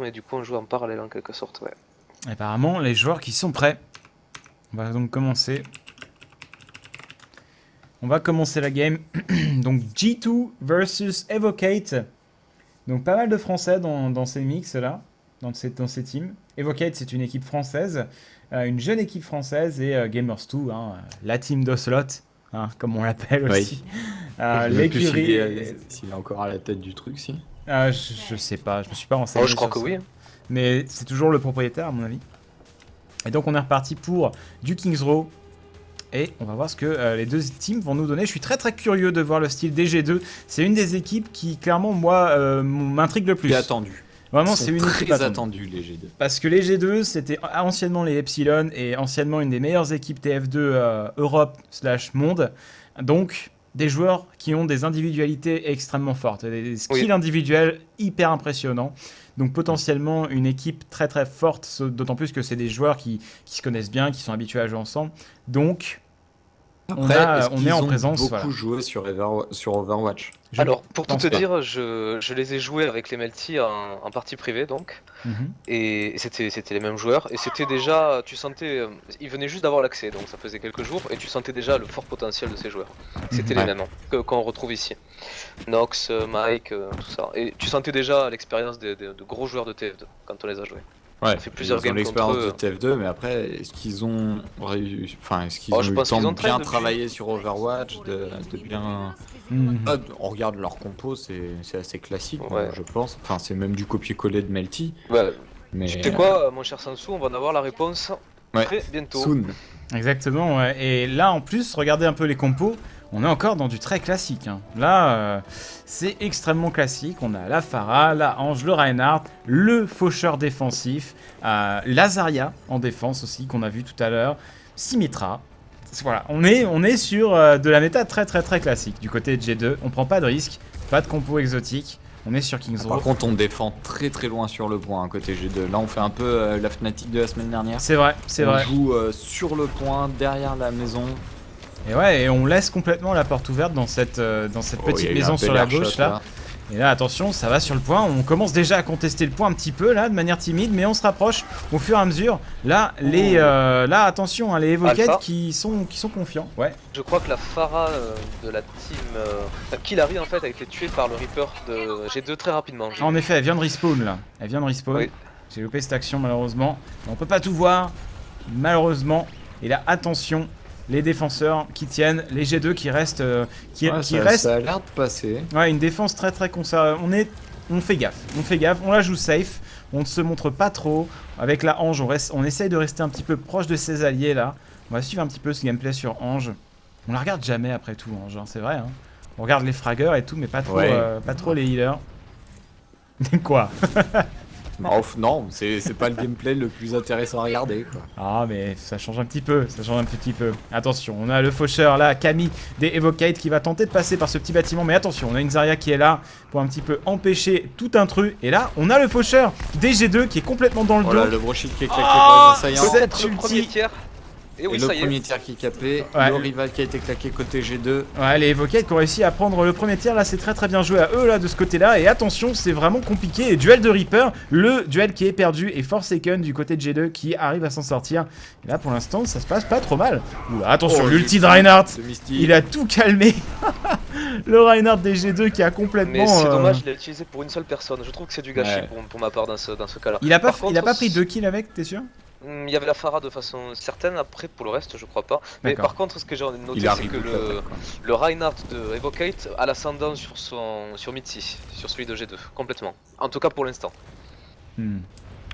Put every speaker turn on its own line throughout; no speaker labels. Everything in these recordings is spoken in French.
mais du coup on joue en parallèle en quelque sorte, ouais.
Apparemment, les joueurs qui sont prêts. On va donc commencer. On va commencer la game. Donc G2 versus Evocate. Donc pas mal de Français dans ces mix là, dans ces teams. Evocate, c'est une équipe française, une jeune équipe française, et Gamers2, hein, la team d'Ocelot, hein, comme on l'appelle aussi.
L'écurie. S'il est encore à la tête du truc, si.
Je sais pas, je me suis pas renseigné.
Oh, je crois
sur
que
ça.
oui.
Mais c'est toujours le propriétaire à mon avis. Et donc on est reparti pour du Kings Row. Et on va voir ce que les deux teams vont nous donner. Je suis très très curieux de voir le style des G2. C'est une des équipes qui clairement moi m'intrigue le plus.
C'est attendu.
Vraiment, c'est une équipe
très attendue les G2.
Parce que les G2 c'était anciennement les Epsilon et anciennement une des meilleures équipes TF2 Europe / monde. Donc des joueurs qui ont des individualités extrêmement fortes, des skills individuels hyper impressionnants. Donc potentiellement une équipe très très forte, d'autant plus que c'est des joueurs qui se connaissent bien, qui sont habitués à jouer ensemble. Donc
après,
on est en présence.
Beaucoup joué sur Overwatch.
Alors pour tout te dire, je les ai joués avec les Melty en partie privée donc. Et c'était les mêmes joueurs, et c'était déjà, tu sentais, ils venaient juste d'avoir l'accès, donc ça faisait quelques jours, et tu sentais déjà le fort potentiel de ces joueurs. C'était les mêmes qu'on retrouve ici. Nox, Mike, tout ça. Et tu sentais déjà l'expérience de gros joueurs de TF2 quand on les a joués.
Ouais,
ça fait plusieurs
ils ont
games
l'expérience
contre
de TF2, mais après, est-ce qu'ils ont réussi, enfin, est-ce qu'ils ont eu le temps de bien travailler sur Overwatch, de bien... On regarde leur compo, c'est assez classique, je pense. Enfin, c'est même du copier-coller de Melty.
Ouais. Mais... Tu sais quoi, mon cher Sansou, on va en avoir la réponse très bientôt.
Soon.
Exactement, ouais. Et là, en plus, regardez un peu les compos. On est encore dans du très classique. Hein. Là, c'est extrêmement classique. On a la Pharah, la Ange, le Reinhardt, le faucheur défensif, Lazaria en défense aussi, qu'on a vu tout à l'heure, Symmetra. Voilà, on est sur de la méta très très très classique. Du côté de G2, on prend pas de risque, pas de compo exotique. On est sur Kings Row.
Par contre, on défend très très loin sur le point, côté G2. Là, on fait un peu la Fnatic de la semaine dernière.
C'est vrai, c'est vrai.
On joue sur le point, derrière la maison.
Et ouais, et on laisse complètement la porte ouverte dans cette petite maison sur la gauche là. Et là, attention, ça va sur le point. On commence déjà à contester le point un petit peu là, de manière timide, mais on se rapproche au fur et à mesure. Là, là, attention, hein, les Evocate qui sont confiants. Ouais.
Je crois que la Pharah de la team Killary en fait a été tuée par le Reaper de G2 très rapidement.
En effet, elle vient de respawn là. Elle vient de respawn. Oui. J'ai loupé cette action malheureusement. On peut pas tout voir, malheureusement. Et là, attention. Les défenseurs qui tiennent, les G2 qui restent,
ça a l'air de passer.
Ouais, une défense très très conservée. On fait gaffe, on la joue safe, on ne se montre pas trop. Avec la Ange, on essaye de rester un petit peu proche de ses alliés là. On va suivre un petit peu ce gameplay sur Ange. On la regarde jamais après tout, Ange, hein, c'est vrai. Hein. On regarde les fraggers et tout, mais pas trop, pas trop les healers. Quoi?
Non, c'est pas le gameplay le plus intéressant à regarder quoi.
Ah mais ça change un petit peu, Attention, on a le faucheur là, Camille des Evocate qui va tenter de passer par ce petit bâtiment. Mais attention, on a une Zarya qui est là pour un petit peu empêcher tout intrus. Et là, on a le faucheur des G2 qui est complètement dans le dos.
Voilà, le brochit qui est claqué par les assaillants.
Cette ulti. Et oui,
le premier tir qui est capé, le rival qui a été claqué côté G2.
Ouais, les Evocate qui ont réussi à prendre le premier tir, là c'est très très bien joué à eux là de ce côté là. Et attention, c'est vraiment compliqué. Et duel de Reaper, le duel qui est perdu, et Forsaken du côté de G2 qui arrive à s'en sortir. Et là pour l'instant ça se passe pas trop mal. Oula, attention, l'ulti de Reinhardt, il a tout calmé. Le Reinhardt des G2 qui a complètement...
Mais c'est dommage, il l'a utilisé pour une seule personne. Je trouve que c'est du gâchis pour ma part dans ce cas là.
Il a pas pris 2 kills avec, t'es sûr?
Il y avait la Pharah de façon certaine, après pour le reste je crois pas. Mais par contre ce que j'ai noté c'est que le Reinhardt de Evocate a l'ascendant sur Mitzi, sur celui de G2, complètement. En tout cas pour l'instant.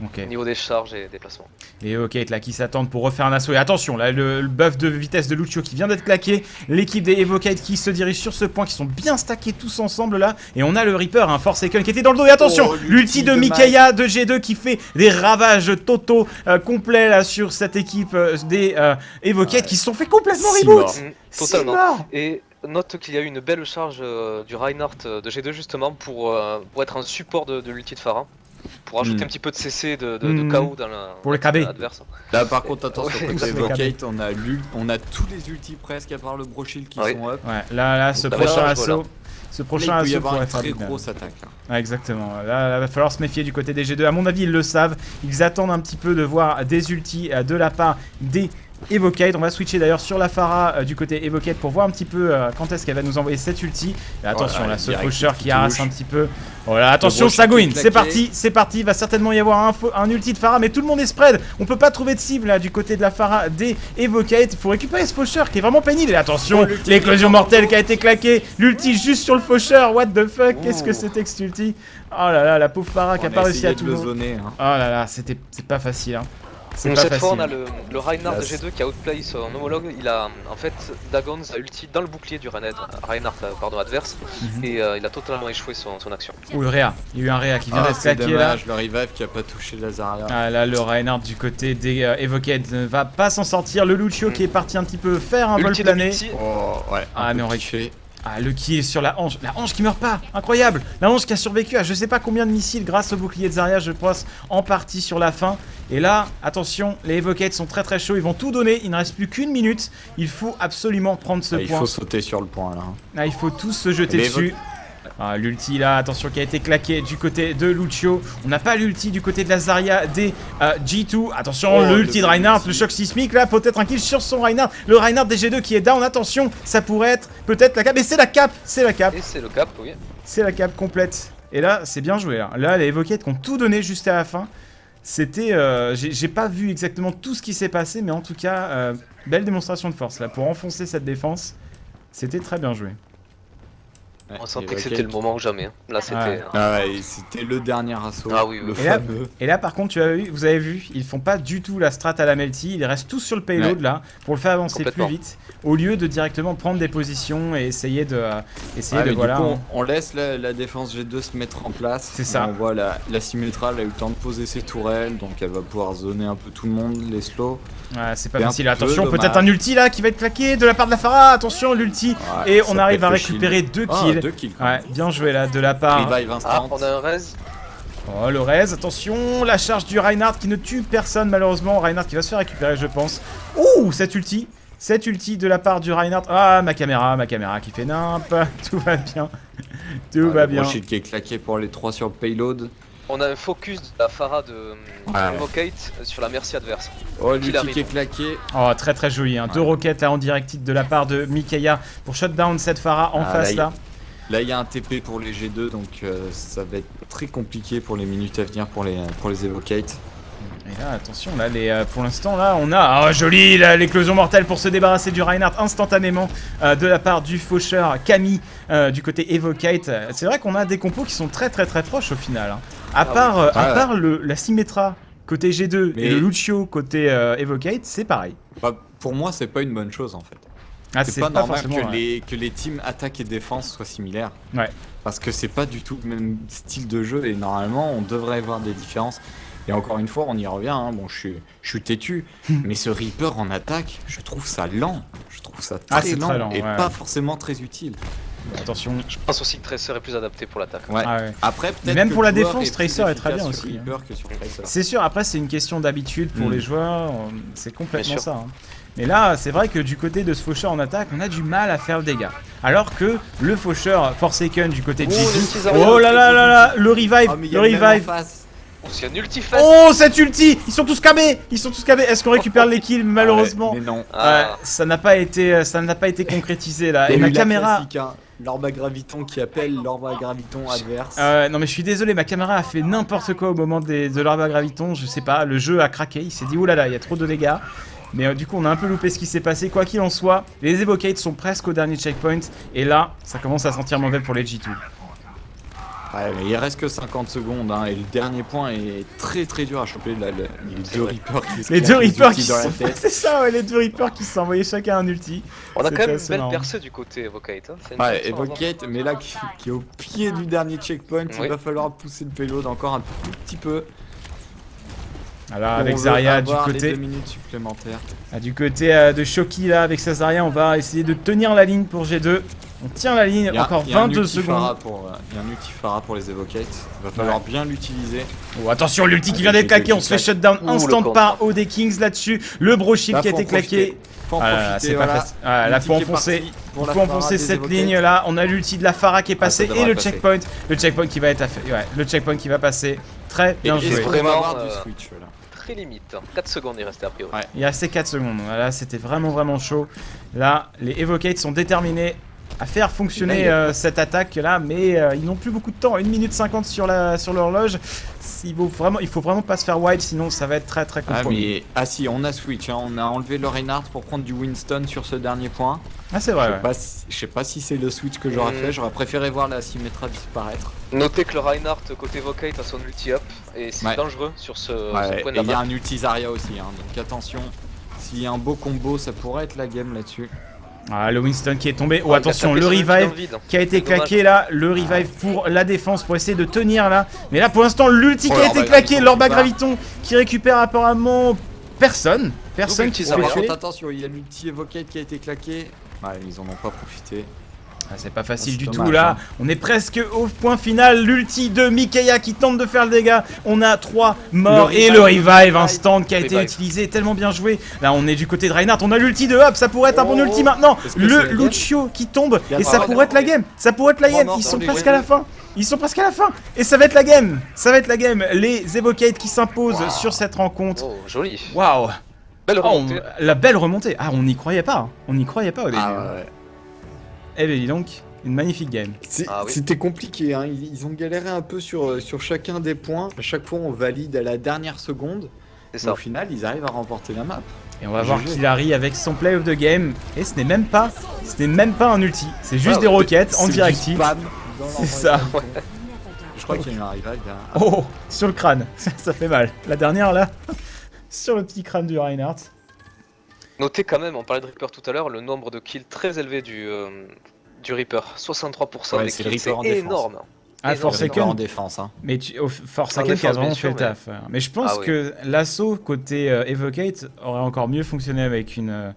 Okay.
Au niveau des charges et des placements.
Et Evocate là qui s'attendent pour refaire un assaut. Et attention, là le buff de vitesse de Lucio qui vient d'être claqué. L'équipe des Evocate qui se dirige sur ce point, qui sont bien stackés tous ensemble là. Et on a le Reaper, un Forsaken qui était dans le dos. Et attention, l'ulti de Mikaela de G2 qui fait des ravages totaux complets là sur cette équipe des Evocate qui se sont fait complètement reboot.
Totalement. Et note qu'il y a eu une belle charge du Reinhardt de G2 justement pour être un support de l'ulti de Pharah. pour ajouter un petit peu de CC de KO dans la
pour le KB
adverse.
Là par contre attention, côté Evocate, on a tous les ultis presque à part le Brochil qui sont up.
Ouais, là ce prochain assaut. Ce prochain
assaut, il peut y avoir
pourrait
une très grosse attaque.
Ouais, exactement. Là, va falloir se méfier du côté des G2. À mon avis, ils le savent. Ils attendent un petit peu de voir des ultis de la part des Evocate. On va switcher d'ailleurs sur la Pharah du côté Evocate pour voir un petit peu quand est-ce qu'elle va nous envoyer cette ulti. Et attention, là, ce faucheur qui harasse un petit peu. Voilà, attention, ça go in. C'est parti, c'est parti. Il va certainement y avoir un ulti de Pharah, mais tout le monde est spread. On peut pas trouver de cible là du côté de la Pharah des Evocate. Il faut récupérer ce faucheur qui est vraiment pénible. Et attention, l'éclosion mortelle qui a été claquée. L'ulti juste sur le faucheur. What the fuck? Qu'est-ce que c'était que cet ulti? Oh là là, la pauvre Pharah qui a pas réussi à tout. Oh là là, c'est pas facile. Hein.
Donc cette fois on a le Reinhardt de G2 qui a outplay son homologue. Il a en fait Dagons a ulti dans le bouclier du Reinhardt adverse et il a totalement échoué son action.
Ouh le Réa, il y a eu un Réa qui vient d'être claqué là.
Le revive qui a pas touché la Zarya.
Ah là le Reinhardt du côté des Evocate ne va pas s'en sortir. Le Lucio qui est parti un petit peu faire un vol plané.
Oh ouais.
Ah mais on récupère. Ah le kill sur la hanche qui meurt pas, incroyable. La hanche qui a survécu à je sais pas combien de missiles grâce au bouclier de Zarya je pense en partie sur la fin. Et là, attention, les Evocates sont très très chauds, ils vont tout donner, il ne reste plus qu'une minute. Il faut absolument prendre ce point.
Il faut sauter sur le point là.
Ah, il faut tous se jeter dessus. Ah, l'ulti là, attention qui a été claqué du côté de Lucio. On n'a pas l'ulti du côté de la Zarya des G2. Attention, l'ulti de Reinhardt, le choc sismique là, peut-être un kill sur son Reinhardt. Le Reinhardt des G2 qui est down, attention, ça pourrait être peut-être la cape. Et c'est la cape, c'est la cape.
Et c'est le cap, oui.
C'est la cape complète. Et là, c'est bien joué là. Là, les Evocates qui ont tout donné juste à la fin. C'était, j'ai pas vu exactement tout ce qui s'est passé, mais en tout cas, belle démonstration de force là pour enfoncer cette défense. C'était très bien joué.
Ouais, on sentait que c'était le moment ou jamais. Hein. Là, c'était.
C'était le dernier assaut.
Ah oui, oui.
Et là, par contre, vous avez vu, ils font pas du tout la strat à la Melty. Ils restent tous sur le payload là pour le faire avancer plus vite, au lieu de directement prendre des positions et essayer de, voilà.
Du coup, on laisse la défense G2 se mettre en place.
C'est ça.
On voit la Symmetra, elle a eu le temps de poser ses tourelles, donc elle va pouvoir zoner un peu tout le monde, les slows.
Ouais, c'est pas facile. Attention, peut-être un ulti là qui va être claqué de la part de la Pharah. Attention, l'ulti. Et on arrive à récupérer 2 kills.
2 kills.
Ouais, bien joué là de la part.
On a un raise.
Oh le raise, attention, la charge du Reinhardt qui ne tue personne malheureusement. Reinhardt qui va se faire récupérer je pense. Ouh, cette ulti de la part du Reinhardt. Ah, ma caméra qui fait nimp. Tout va bien. Tout va bien.
Le qui est claqué pour les 3 sur le payload.
On a un focus de la Pharah de Evocate sur la Mercy adverse.
Oh, l'ulti qui est claqué.
Oh, très très joli. Hein. 2 roquettes là en direct hit de la part de Mikaela pour shutdown cette Pharah en face là.
Là, il y a un TP pour les G2, donc ça va être très compliqué pour les minutes à venir pour les Evocate.
Et là, attention, là, pour l'instant, là, on a... Oh, joli, l'éclosion mortelle pour se débarrasser du Reinhardt instantanément de la part du faucheur Camille du côté Evocate. C'est vrai qu'on a des compos qui sont très très très proches au final. Hein. À part la Symmetra côté G2 et le Lucio côté Evocate, c'est pareil.
Bah, pour moi, c'est pas une bonne chose en fait.
Ah,
c'est pas normal que les teams attaque et défense soient similaires.
Ouais.
Parce que c'est pas du tout le même style de jeu et normalement on devrait avoir des différences. Et encore une fois, on y revient, hein. Bon, je suis têtu, mais ce Reaper en attaque, je trouve ça lent. Je trouve ça très lent et pas forcément très utile.
Attention.
Je pense aussi que Tracer est plus adapté pour l'attaque.
Ouais. Après, peut-être
même pour la défense, Tracer est très bien aussi.
Hein.
C'est sûr, après c'est une question d'habitude pour les joueurs, c'est complètement ça. Hein. Mais là, c'est vrai que du côté de ce faucheur en attaque, on a du mal à faire le dégât. Alors que le faucheur Forsaken du côté de G2, oh là là là là, le revive, le revive.
Oh, c'est un ulti fait.
Oh, cet ulti, ils sont tous camés. Est-ce qu'on récupère les kills? Malheureusement,
mais non.
Ça n'a pas été concrétisé là. Et ma caméra.
L'orbe à graviton qui appelle l'orbe à graviton adverse.
Non mais je suis désolé, ma caméra a fait n'importe quoi au moment de l'orbe à graviton. Je sais pas, le jeu a craqué. Il s'est dit oulala, il y a trop de dégâts. Mais du coup on a un peu loupé ce qui s'est passé. Quoi qu'il en soit, les Evocates sont presque au dernier checkpoint. Et là, ça commence à sentir mauvais pour les G2.
Ouais, mais il reste que 50 secondes hein, et le dernier point est très très dur à choper. Les deux Reapers qui se
les deux Reapers qui sont... C'est ça, ouais, les deux Reapers qui se sont envoyés chacun un ulti.
On a quand même une belle percée du côté Evocate. Hein.
Ouais, Evocate, mais là qui est au pied du dernier checkpoint, il va falloir pousser le payload encore un tout petit peu.
Alors avec Zarya du côté...
2 minutes supplémentaires.
Du côté de Shoki là, avec sa Zarya, on va essayer de tenir la ligne pour G2. On tient la ligne, encore 22 secondes.
Il y a un ulti Pharah pour les Evocates. Il va falloir bien l'utiliser.
Oh, attention, l'ulti qui vient d'être claqué. On se fait shutdown instant par OD Kings là-dessus. Le bro shield qui a été claqué.
Faut en profiter,
là, faut enfoncer cette ligne là. On a l'ulti de la Pharah qui est passé et le checkpoint. Le checkpoint qui va être le checkpoint qui va passer. Très bien joué.
Vraiment du switch là. Très limite. 4 secondes il restait a priori.
Il restait 4 secondes. Là, c'était vraiment chaud. Là, les Evocates sont déterminés à faire fonctionner cette attaque là, mais ils n'ont plus beaucoup de temps. 1 minute 50 sur l'horloge. Il faut vraiment pas se faire wild, sinon ça va être très compromis.
Ah si, on a switch, hein. On a enlevé le Reinhardt pour prendre du Winston sur ce dernier point.
Ah c'est vrai.
Je sais pas si c'est le switch que j'aurais fait, j'aurais préféré voir la Symmetra disparaître.
Notez que le Reinhardt côté Evocate a son ulti up et c'est dangereux sur ce point de la map.
Il y a un ulti Zarya aussi, hein, donc attention. S'il y a un beau combo, ça pourrait être la game là-dessus.
Ah, le Winston qui est tombé. Oh, attention, le revive qui a été claqué là. Le revive pour la défense pour essayer de tenir là. Mais là, pour l'instant, l'ulti qui a été claqué. L'Orba Graviton qui récupère apparemment personne. Personne qui se fait tuer.
Attention, il y a l'ulti Evocate qui a été claqué. Ils en ont pas profité.
Ah, c'est pas facile du tout là, on est presque au point final, l'ulti de Mikaeya qui tente de faire le dégât, on a 3 morts et le revive instant qui a été utilisé, tellement bien joué. Là on est du côté de Reinhardt, on a l'ulti de Hop, ça pourrait être un bon ulti maintenant, le Lucio qui tombe et ça pourrait être la game, ils sont presque à la fin. Et ça va être la game. Les Evocates qui s'imposent sur cette rencontre.
Oh, joli.
Waouh.
La
belle remontée. Ah, on n'y croyait pas au début. Eh bien dis donc, une magnifique game.
C'était compliqué, hein. Ils ont galéré un peu sur chacun des points. À chaque fois on valide à la dernière seconde. Au final ils arrivent à remporter la map.
Et on va voir Killary avec son play of the game. Et ce n'est même pas un ulti, c'est juste des roquettes en directive. C'est ça.
Je crois qu'il y a eu un revive.
Oh, sur le crâne, ça fait mal. La dernière là, sur le petit crâne du Reinhardt.
Notez quand même, on parlait de Reaper tout à l'heure, le nombre de kills très élevé du Reaper. 63% des kills, c'est énorme.
Ah, Forsaken
en défense, hein.
Mais Forsaken qui a vraiment fait le taf. Mais je pense que l'assaut côté Evocate aurait encore mieux fonctionné avec une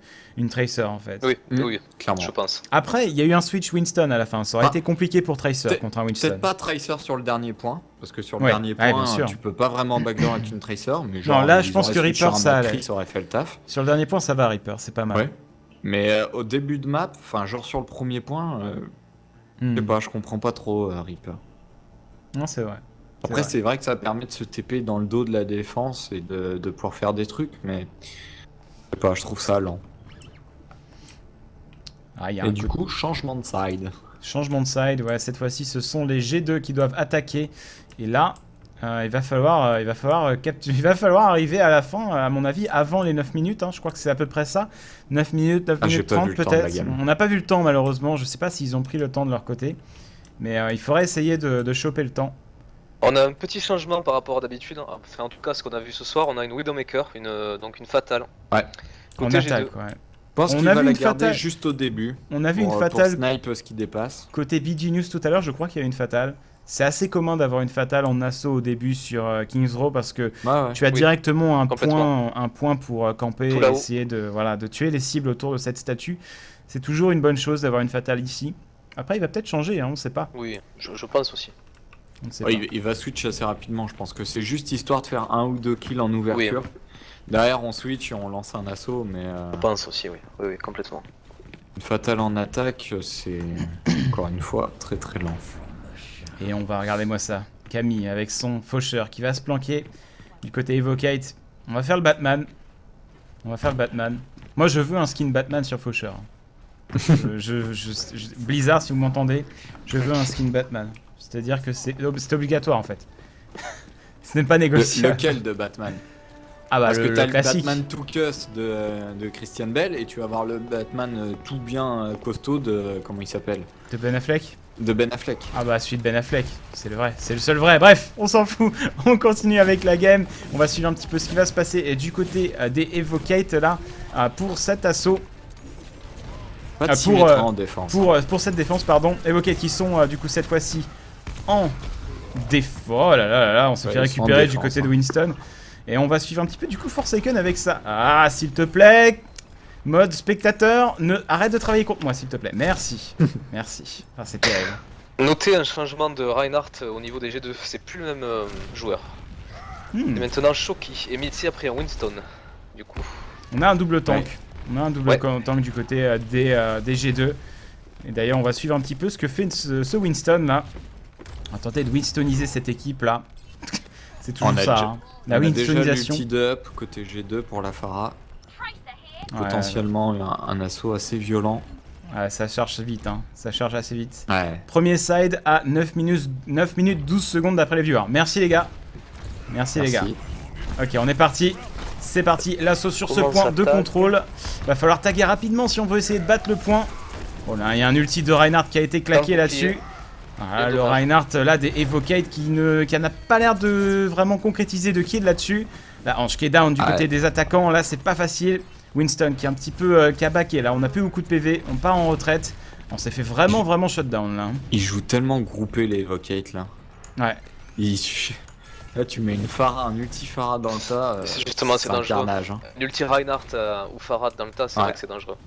Tracer en fait.
Oui, clairement. Je pense.
Après, il y a eu un switch Winston à la fin. Ça aurait été compliqué pour Tracer contre un Winston.
Peut-être pas Tracer sur le dernier point, parce que sur le dernier point, tu peux pas vraiment backdoor avec une Tracer. Mais genre,
non, là, je pense que Reaper ça
aurait fait le taf.
Sur le dernier point, ça va Reaper, c'est pas mal.
Ouais. Mais au début de map, enfin genre sur le premier point, je sais pas, je comprends pas trop Reaper.
Non, c'est vrai.
Après, c'est vrai que ça permet de se TP dans le dos de la défense et de pouvoir faire des trucs, mais je sais pas, je trouve ça lent. Et du coup, changement de side.
Changement de side, ouais, cette fois-ci, ce sont les G2 qui doivent attaquer. Et là, il va falloir arriver à la fin, à mon avis, avant les 9 minutes. Hein, je crois que c'est à peu près ça. 9 minutes 30 peut-être. On n'a pas vu le temps, malheureusement. Je sais pas s'ils ont pris le temps de leur côté. Mais il faudrait essayer de choper le temps.
On a un petit changement par rapport à d'habitude. Enfin, en tout cas, ce qu'on a vu ce soir, on a une Widowmaker, donc une fatale.
Ouais.
On attaque, ouais.
Je pense qu'il va la garder juste au début.
On a vu une fatale.
Pour snipe ce qui dépasse.
Côté BG News tout à l'heure, je crois qu'il y a une fatale. C'est assez commun d'avoir une fatale en assaut au début sur Kings Row parce que tu as directement un point pour camper et essayer de tuer les cibles autour de cette statue. C'est toujours une bonne chose d'avoir une fatale ici. Après, il va peut-être changer, hein, on ne sait pas.
Oui, je pense aussi.
On ne sait
pas. Il va switch assez rapidement, je pense que c'est juste histoire de faire 1 ou 2 kills en ouverture. Derrière, on switch et on lance un assaut, mais...
Je pense aussi, oui, complètement.
Une fatale en attaque, c'est encore une fois très très lent.
Et on va, regardez-moi ça, Camille avec son faucheur qui va se planquer du côté Evocate. On va faire le Batman. Moi, je veux un skin Batman sur faucheur. Blizzard, si vous m'entendez, je veux un skin Batman. C'est-à-dire que c'est obligatoire en fait. Ce n'est pas négociable.
Lequel de Batman?
Parce
que t'as le
classique.
Batman tout cuss de Christian Bale et tu vas avoir le Batman tout bien costaud de... comment il s'appelle?
De Ben Affleck?
De Ben Affleck.
Celui de Ben Affleck, c'est le vrai, c'est le seul vrai. Bref, on s'en fout, on continue avec la game. On va suivre un petit peu ce qui va se passer et du côté des Evocate là pour cet assaut.
Pas de Symmetra en défense.
Pour cette défense, pardon. Evocate qui sont du coup cette fois-ci en défense. Oh là là là là, on s'est fait récupérer du côté de Winston. Et on va suivre un petit peu du coup Forsaken avec ça. Ah, s'il te plaît. Mode spectateur, arrête de travailler contre moi s'il te plaît. Merci. Merci. Ah, c'est terrible.
Notez un changement de Reinhardt au niveau des G2, c'est plus le même joueur. C'est maintenant Shoki et Mitzi a pris un Winston, du coup.
On a un double tank. On a un double tank du côté des G2. Et d'ailleurs, on va suivre un petit peu ce que fait ce Winston là. On va tenter de winstoniser cette équipe là. C'est toujours ça. Hein. La winstonisation.
L'ulti up côté G2 pour la Pharah. Potentiellement un assaut assez violent.
Ouais, ça charge vite, hein. Ça charge assez vite.
Ouais.
Premier side à 9 minutes 12 secondes d'après les viewers. Merci les gars. Merci les gars. Ok, on est parti. C'est parti. L'assaut sur ce point de contrôle. Va falloir taguer rapidement si on veut essayer de battre le point. Oh là, il y a un ulti de Reinhardt qui a été claqué là-dessus. Voilà, le Reinhardt là des Evocate qui n'a pas l'air de vraiment concrétiser de kill là-dessus. La hanche qui est down du côté des attaquants. Là, c'est pas facile. Winston qui est un petit peu cabaqué là, on a plus beaucoup de PV, on part en retraite. On s'est fait vraiment shutdown là.
Ils jouent tellement groupé les Evocate là.
Ouais.
Là tu mets une Pharah, un ulti Pharah dans le tas.
C'est justement assez dangereux.
Carnage, hein.
L'ulti Reinhardt ou Pharah dans le tas, c'est vrai que c'est dangereux.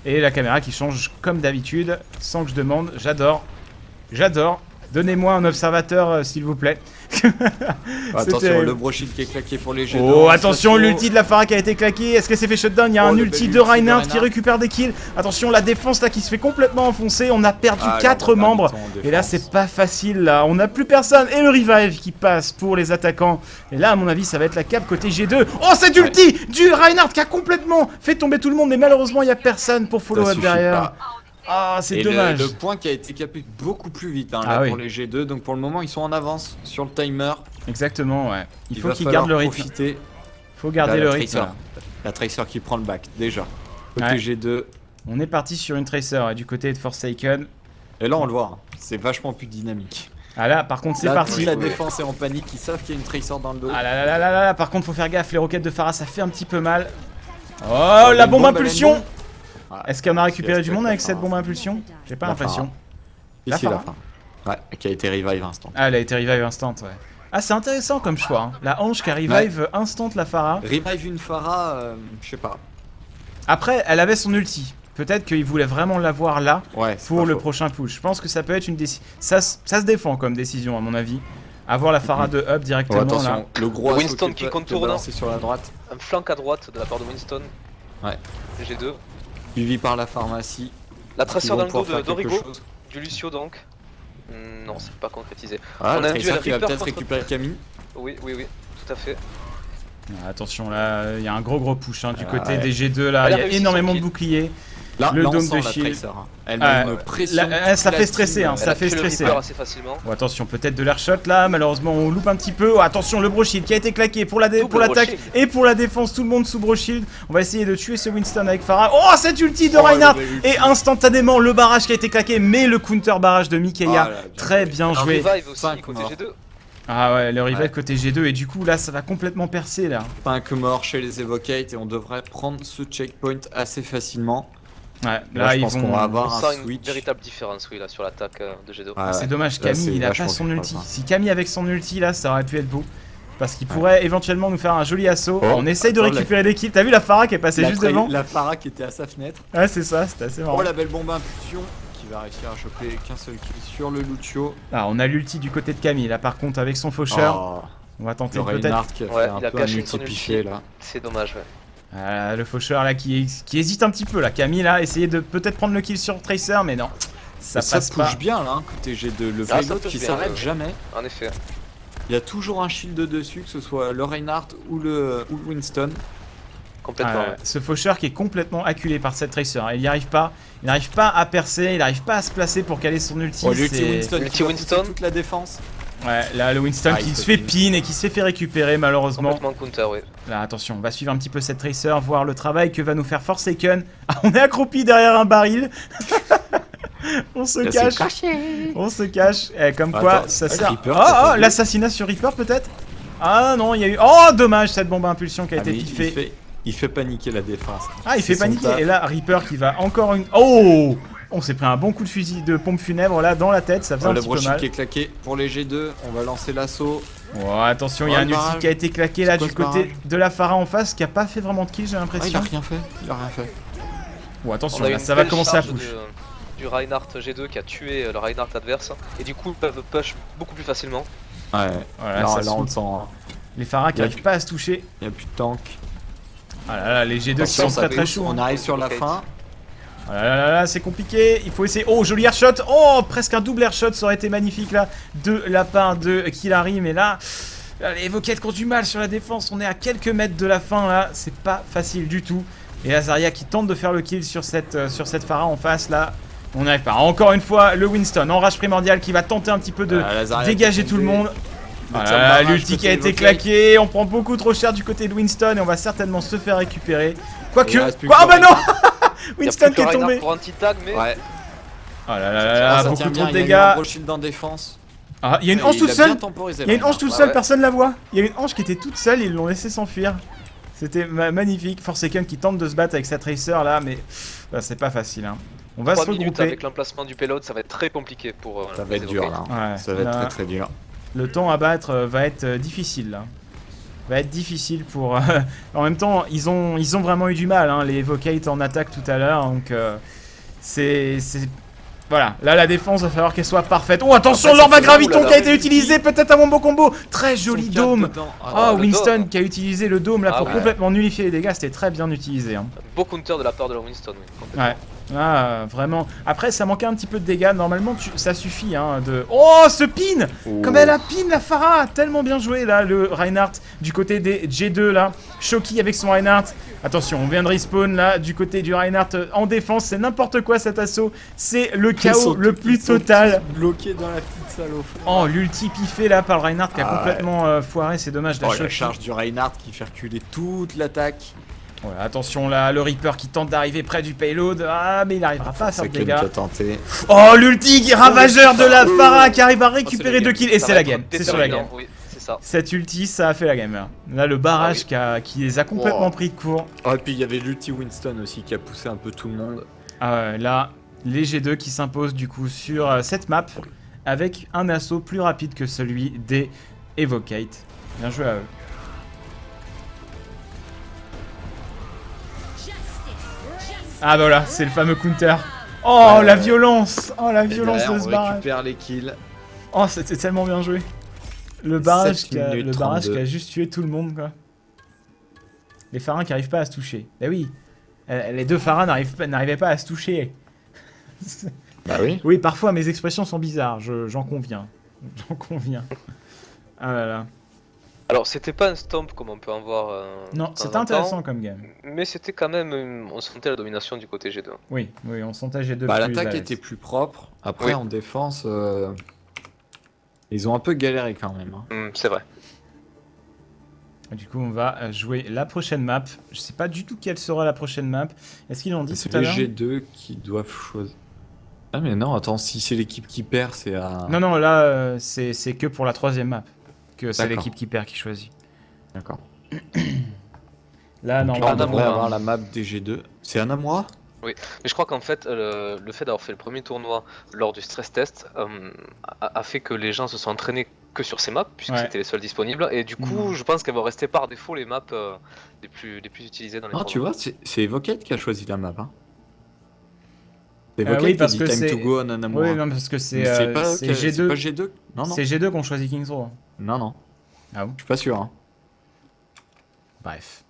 Et la caméra qui change comme d'habitude, sans que je demande, j'adore. J'adore. Donnez-moi un observateur s'il vous plaît.
Attention, le brochet qui est claqué pour les G2.
Oh, attention, l'ulti de la Pharah qui a été claqué. Est-ce qu'elle s'est fait shutdown? Il y a un ulti de Reinhardt qui récupère des kills. Attention, la défense là qui se fait complètement enfoncer. On a perdu 4 membres. Et là, c'est pas facile là. On n'a plus personne. Et le revive qui passe pour les attaquants. Et là, à mon avis, ça va être la cape côté G2. Oh, cet ulti du Reinhardt qui a complètement fait tomber tout le monde. Mais malheureusement, il n'y a personne pour follow up derrière. Ah, c'est dommage.
Le point qui a été capé beaucoup plus vite hein, pour les G2. Donc pour le moment, ils sont en avance sur le timer.
Exactement, ouais. Il faut qu'ils gardent le rythme. Il faut garder le rythme.
La Tracer qui prend le back, déjà. Côté G2.
On est parti sur une Tracer du côté de Forsaken.
Et là, on le voit. Hein. C'est vachement plus dynamique.
Ah là, par contre, c'est parti.
La défense est en panique. Ils savent qu'il y a une Tracer dans le dos.
Ah là, par contre, faut faire gaffe. Les roquettes de Pharah, ça fait un petit peu mal. Oh, la bombe impulsion. Est-ce qu'on a récupéré du monde avec cette bombe à impulsion? J'ai pas l'impression.
Ici, là. Ouais, qui a été revive instant.
Ah, elle a été revive instant, ouais. Ah, c'est intéressant comme choix. Hein. La hanche qui a revive instant la Pharah.
Revive une Pharah, je sais pas.
Après, elle avait son ulti. Peut-être qu'il voulait vraiment l'avoir là pour le prochain push. Je pense que ça peut être une décision. Ça se défend comme décision, à mon avis. Avoir la Pharah de up directement
attention,
là.
Le gros
Winston qui contourne.
C'est sur la droite.
Un flank à droite de la part de Winston.
Ouais.
G2.
Suivi par la pharmacie.
La Tracer dans le dos d'Origo, du Lucio donc. Non, c'est pas concrétisé.
Ah, on a un duel qui va peut-être récupérer Camille.
Oui, tout à fait.
Attention là, il y a un gros push du côté des G2 là, il y a énormément de boucliers.
Là,
le dôme de
shield. Elle met une pression.
Ça fait stresser, ça fait stresser.
Assez facilement.
Oh, attention, peut-être de l'airshot là, malheureusement on loupe un petit peu. Oh, attention, le broshield qui a été claqué pour l'attaque et pour la défense, tout le monde sous broshield. On va essayer de tuer ce Winston avec Pharah. Oh, cette ulti de Reinhardt et instantanément le barrage qui a été claqué, mais le counter barrage de Mikaela. Très bien joué.
Un revive aussi côté G2.
Ah ouais, le revive côté G2 et du coup là ça va complètement percer là.
5 morts chez les Evocate et on devrait prendre ce checkpoint assez facilement.
Ouais, là
je pense qu'on va avoir un
switch. Une véritable différence là sur l'attaque de G2.
C'est dommage, Camille il a pas son ulti. Si Camille avec son ulti là ça aurait pu être beau. Parce qu'il pourrait éventuellement nous faire un joli assaut. On essaye de récupérer des kills. T'as vu la Pharah qui est passée juste devant?
La Pharah qui était à sa fenêtre.
Ouais c'est ça, c'était assez marrant.
Oh la belle bombe impulsion qui va réussir à choper qu'un seul kill sur le Lucio.
Ah on a l'ulti du côté de Camille là par contre avec son faucheur. On va tenter peut-être.
Il a caché son ulti là. C'est dommage
le faucheur là qui hésite un petit peu là. Camille là, essayer de peut-être prendre le kill sur Tracer mais non. Ça passe pas.
Ça push bien là, côté G2, le payload qui s'arrête jamais.
En effet.
Il y a toujours un shield dessus, que ce soit le Reinhardt ou le Winston.
Complètement.
Ce faucheur qui est complètement acculé par cette Tracer. Il n'y arrive pas. Il n'arrive pas à percer, il n'arrive pas à se placer pour caler son ulti.
L'ulti Winston toute la défense.
Ouais, là le Winston qui se fait pin et qui se fait récupérer malheureusement.
Complètement counter, oui.
Là attention, on va suivre un petit peu cette Tracer, voir le travail que va nous faire Forsaken. Ah, on est accroupi derrière un baril. On se cache. On se cache. Comme quoi ça sert. Oh, l'assassinat sur Reaper peut-être. Ah non, il y a eu. Oh dommage cette bombe à impulsion qui a été piffée.
Il fait paniquer la défense.
Ah il fait paniquer. Et là Reaper qui va encore une. Oh, on s'est pris un bon coup de fusil de pompe funèbre là dans la tête, ça faisait un petit peu mal.
Le brochet qui est claqué pour les G2, on va lancer l'assaut.
Oh, attention, il y a un ulti qui a été claqué là du côté de la Pharah en face qui a pas fait vraiment de kill, j'ai l'impression.
Il a rien fait,
Oh, attention, là, ça va commencer à push.
Du Reinhardt G2 qui a tué le Reinhardt adverse et du coup ils peuvent push beaucoup plus facilement.
Ouais, voilà, là on le sent. Hein.
Les Pharah qui n'arrivent pas à se toucher.
Il n'y a plus de tank.
Ah là là, les G2 qui sont très chauds.
On arrive sur la fin.
Ah là là, c'est compliqué, il faut essayer. Oh, joli airshot. Oh, presque un double airshot, ça aurait été magnifique là de la part de Killary. Mais là, les Evocates qui ont du mal sur la défense. On est à quelques mètres de la fin là, c'est pas facile du tout. Et Azaria qui tente de faire le kill sur cette Pharah en face là. On n'y arrive pas. Encore une fois, le Winston en rage primordial qui va tenter un petit peu de dégager tout le monde. Voilà, l'ulti qui a été claqué. On prend beaucoup trop cher du côté de Winston et on va certainement se faire récupérer. Quoique. Quoi, oh bah non. Winston qui est tombé.
Pour un petit tag, mais...
Ouais.
Oh là là là, beaucoup trop de dégâts. Il y
a un shield en défense.
Ah, il y a une hanche toute seule. Il y a une hanche toute seule, personne la voit. Il y a une hanche qui était toute seule, ils l'ont laissé s'enfuir. C'était magnifique. Forsaken qui tente de se battre avec sa Tracer là, mais c'est pas facile. Hein. On va se regrouper.
Avec l'emplacement du payload, ça va être très compliqué pour.
Ça va être dur là. Ouais, ça va être très dur.
Le temps à battre va être difficile là. Va être difficile pour... en même temps, ils ont vraiment eu du mal, hein, les Evocates en attaque tout à l'heure, donc c'est... Voilà, là la défense va falloir qu'elle soit parfaite. Oh attention, l'orbe à graviton qui a été utilisé, peut-être un bon beau combo. Très joli dôme. Oh, Winston qui a utilisé le dôme là pour complètement nullifier les dégâts, c'était très bien utilisé. Hein.
Beau counter de la part de la Winston, oui.
Ouais. Ah, vraiment. Après, ça manquait un petit peu de dégâts. Normalement, ça suffit hein, de... Oh, ce pin. Comme elle a pin la Pharah. Tellement bien joué, là, le Reinhardt du côté des G2, là. Shoki avec son Reinhardt. Attention, on vient de respawn, là, du côté du Reinhardt en défense. C'est n'importe quoi, cet assaut. C'est le chaos le plus total.
Bloqué dans la petite salle au fond.
Oh, l'ulti piffé, là, par le Reinhardt qui a complètement foiré. C'est dommage,
la charge du Reinhardt qui fait reculer toute l'attaque.
Voilà, attention là, le Reaper qui tente d'arriver près du payload. Ah, mais il n'arrivera pas à faire de dégâts. Oh, l'ulti ravageur de la Pharah qui arrive à récupérer 2 kills. Et c'est la game, c'est sur la game.
Oui, c'est ça.
Cette ulti, ça a fait la game. Là, le barrage qui les a complètement pris de court.
Oh, et puis il y avait l'ulti Winston aussi qui a poussé un peu tout le monde.
Ah ouais, là, les G2 qui s'imposent du coup sur cette map avec un assaut plus rapide que celui des Evocates. Bien joué à eux. Ah bah voilà, c'est le fameux counter. Oh la violence. Oh la violence de ce barrage.
On récupère les kills.
Oh c'était tellement bien joué. Le barrage qui a juste tué tout le monde quoi. Les Pharah qui arrivent pas à se toucher. Bah oui. Les deux Pharah n'arrivaient pas à se toucher.
Bah oui.
Oui, parfois mes expressions sont bizarres, j'en conviens. J'en conviens. Ah là là.
Alors c'était pas un stomp comme on peut en voir.
Non, c'était intéressant comme game.
Mais c'était quand même, on sentait la domination du côté G2.
Oui, oui, on sentait G2.
Bah l'attaque était plus propre. Après en défense, ils ont un peu galéré quand même. Hein.
C'est vrai.
Du coup, on va jouer la prochaine map. Je sais pas du tout quelle sera la prochaine map. Est-ce qu'ils l'ont dit tout à l'heure?
C'est les G2 qui doivent choisir. Ah mais non, attends, si c'est l'équipe qui perd, c'est à...
Non, non, là, c'est que pour la troisième map. Que c'est l'équipe qui perd qui choisit.
D'accord.
Là,
normalement, on devrait avoir la map des G2. C'est un Amura?
Oui, mais je crois qu'en fait, le fait d'avoir fait le premier tournoi lors du stress test a fait que les gens se sont entraînés que sur ces maps, puisque c'était les seules disponibles, et du coup, je pense qu'elles vont rester par défaut les maps les plus utilisées dans les tournois.
Tu vois, c'est Evocate qui a choisi la map. Hein.
Oui, parce que c'est...
Time to go on an Amura.
Oui, non, parce que c'est
G2.
C'est
pas G2. Non, non.
C'est G2 qu'on choisit King's Row.
Non, non.
Ah bon?
Je suis pas sûr. Hein.
Bref.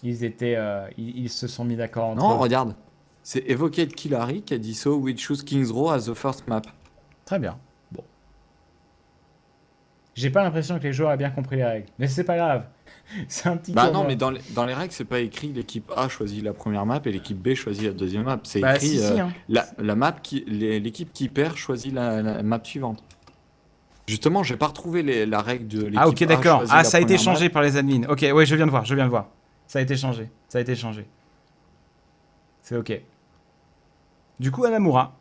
Ils se sont mis d'accord entre eux.
Non, regarde. C'est Evocate Killary qui a dit so, we choose King's Row as the first map.
Très bien. Bon. J'ai pas l'impression que les joueurs aient bien compris les règles. Mais c'est pas grave. C'est un petit
Bah non, mais dans les règles, c'est pas écrit l'équipe A choisit la première map et l'équipe B choisit la deuxième map. C'est écrit
hein.
la map l'équipe qui perd choisit la map suivante. Justement, j'ai pas retrouvé la règle de l'équipe A.
Ah ok, d'accord. Ah, ça a été changé
map.
par les admins. Ok, ouais, je viens de voir. Ça a été changé. C'est ok. Du coup, Anamura.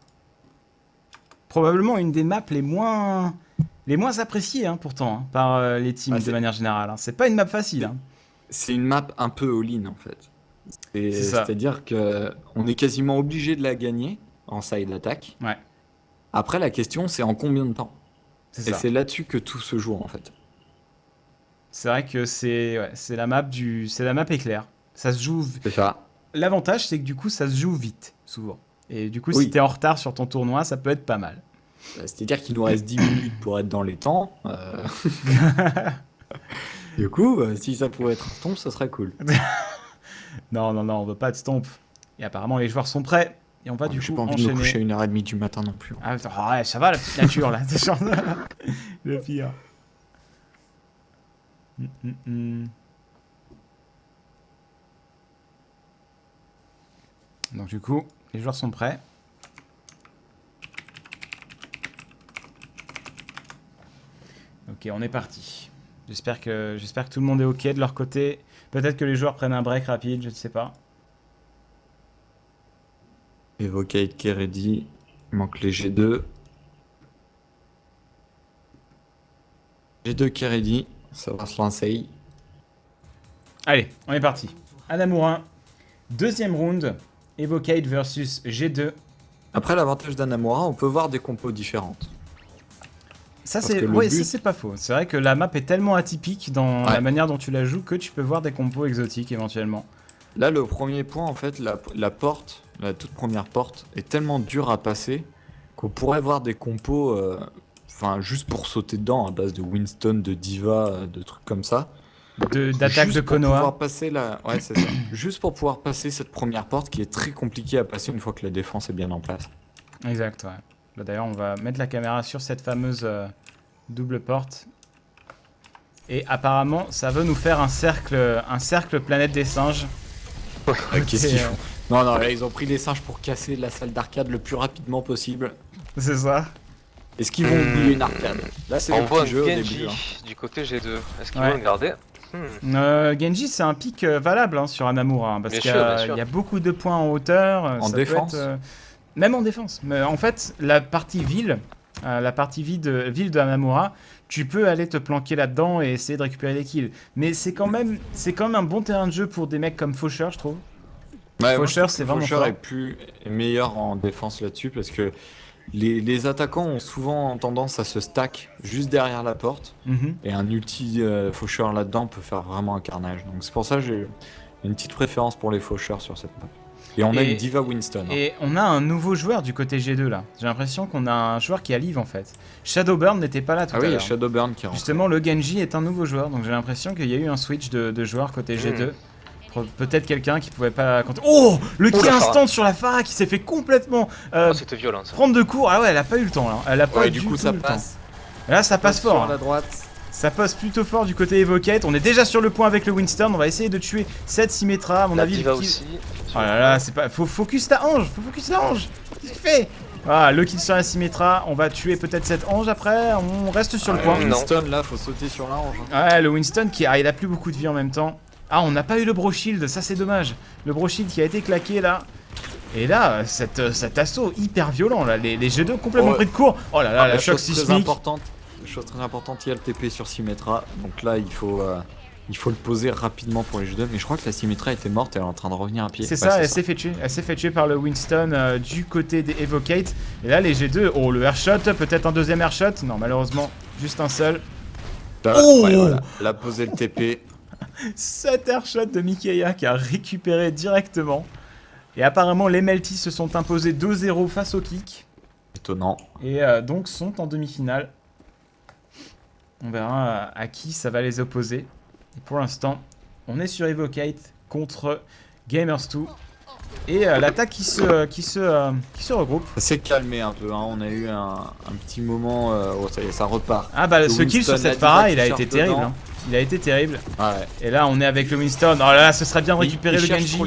Probablement une des maps les moins appréciées, hein, pourtant, hein, par les teams de manière générale. Hein. C'est pas une map facile. Hein.
C'est une map un peu all-in, en fait. C'est-à-dire qu'on est quasiment obligé de la gagner en side attack.
Ouais.
Après, la question, c'est en combien de temps? Et c'est là-dessus que tout se joue en fait.
C'est vrai que c'est la map éclair. Ça se joue.
C'est ça.
L'avantage, c'est que du coup, ça se joue vite, souvent. Et du coup, si t'es en retard sur ton tournoi, ça peut être pas mal.
C'est-à-dire qu'il nous reste 10 minutes pour être dans les temps. Du coup, si ça pouvait être un stomp, ça serait cool.
Non, on veut pas de stomp. Et apparemment, les joueurs sont prêts. Et on va du coup
j'ai pas envie
enchaîner.
de me coucher à 1h30 du matin non plus.
Ah, ouais, ça va la petite nature là. Le pire. Donc du coup, les joueurs sont prêts. Ok, on est parti. J'espère que tout le monde est ok de leur côté. Peut-être que les joueurs prennent un break rapide, je ne sais pas.
Evocate qui est ready. Il manque les G2. G2 qui est ready. Ça va se lancer.
Allez, on est parti. Anamura, deuxième round. Evocate versus G2.
Après, l'avantage d'Anamura, on peut voir des compos différentes.
Ça, c'est pas faux. C'est vrai que la map est tellement atypique dans la manière dont tu la joues que tu peux voir des compos exotiques éventuellement.
Là, le premier point, en fait, la porte, la toute première porte, est tellement dure à passer qu'on pourrait voir des compos, juste pour sauter dedans, à base de Winston, de Diva, de trucs comme ça.
D'attaque de Konoha.
Ouais, c'est ça. Juste pour pouvoir passer cette première porte qui est très compliquée à passer une fois que la défense est bien en place.
Exact, ouais. Là, d'ailleurs, on va mettre la caméra sur cette fameuse double porte. Et apparemment, ça veut nous faire un cercle planète des singes.
Qu'est-ce qu'ils font ? Non, là, ils ont pris les singes pour casser la salle d'arcade le plus rapidement possible.
C'est ça.
Est-ce qu'ils vont oublier une arcade ? Là, c'est le petit jeu au
Genji
début.
du côté G2. Est-ce qu'ils vont le garder ?
Genji, c'est un pic valable sur Anamura, parce qu'il y a beaucoup de points en hauteur.
En défense
même en défense. Mais en fait, la partie ville de Anamura, tu peux aller te planquer là-dedans et essayer de récupérer les kills. Mais c'est quand même un bon terrain de jeu pour des mecs comme Faucheur, je trouve.
Ouais,
Faucheur, c'est vraiment fort.
Faucheur est meilleur en défense là-dessus, parce que les attaquants ont souvent tendance à se stack juste derrière la porte. Et un ulti Faucheur là-dedans peut faire vraiment un carnage. Donc c'est pour ça que j'ai une petite préférence pour les Faucheurs sur cette map. Et on a une Diva Winston.
Et on a un nouveau joueur du côté G2 là. J'ai l'impression qu'on a un joueur qui a live en fait. Shadowburn n'était pas là tout à l'heure.
Ah oui, il y a Shadowburn qui rentre.
Justement, le Genji est un nouveau joueur. Donc j'ai l'impression qu'il y a eu un switch de joueurs côté G2. Peut-être quelqu'un qui pouvait pas... Oh, le kill instant sur la Pharah qui s'est fait complètement
c'était violent, ça.
prendre de court. Ah ouais, elle a pas eu le temps là. Elle a pas
du coup ça passe.
Là ça passe fort.
Sur la droite.
Ça passe plutôt fort du côté Evocate. On est déjà sur le point avec le Winston. On va essayer de tuer cette Symmetra. À mon avis,
Diva aussi.
Oh là là, c'est pas. Faut focus ta Ange. Qu'est-ce que tu fais? Voilà, le kill sur la Symmetra. On va tuer peut-être cette Ange après. On reste sur le point.
Le Winston là, faut sauter sur la Ange.
Ouais, le Winston qui il a plus beaucoup de vie en même temps. Ah, on n'a pas eu le Bro Shield. Ça, c'est dommage. Le Bro Shield qui a été claqué là. Et là, cet assaut hyper violent là. Les G2 complètement pris de court. Oh là là, la choc sismique.
Chose très importante, il y a le TP sur Symmetra, donc là il faut le poser rapidement pour les G2, mais je crois que la Symmetra était morte et elle est en train de revenir à pied.
C'est ça, elle s'est fait tuer par le Winston du côté des Evocate. Et là les G2, oh le airshot, peut-être un deuxième airshot, non malheureusement, juste un seul.
Voilà, elle a posé le TP.
Cet airshot de Mikeya qui a récupéré directement. Et apparemment les Melty se sont imposés 2-0 face au kick.
Étonnant.
Et donc sont en demi-finale. On verra à qui ça va les opposer. Et pour l'instant, on est sur Evocate contre Gamers2. Et l'attaque qui se regroupe.
Ça s'est calmé un peu, hein. On a eu un petit moment où ça repart.
Ah bah ce kill sur cette Pharah, il a été terrible. Hein. Il a été terrible.
Ouais.
Et là, on est avec le Winston. Oh là là, ce serait bien de récupérer le Genji.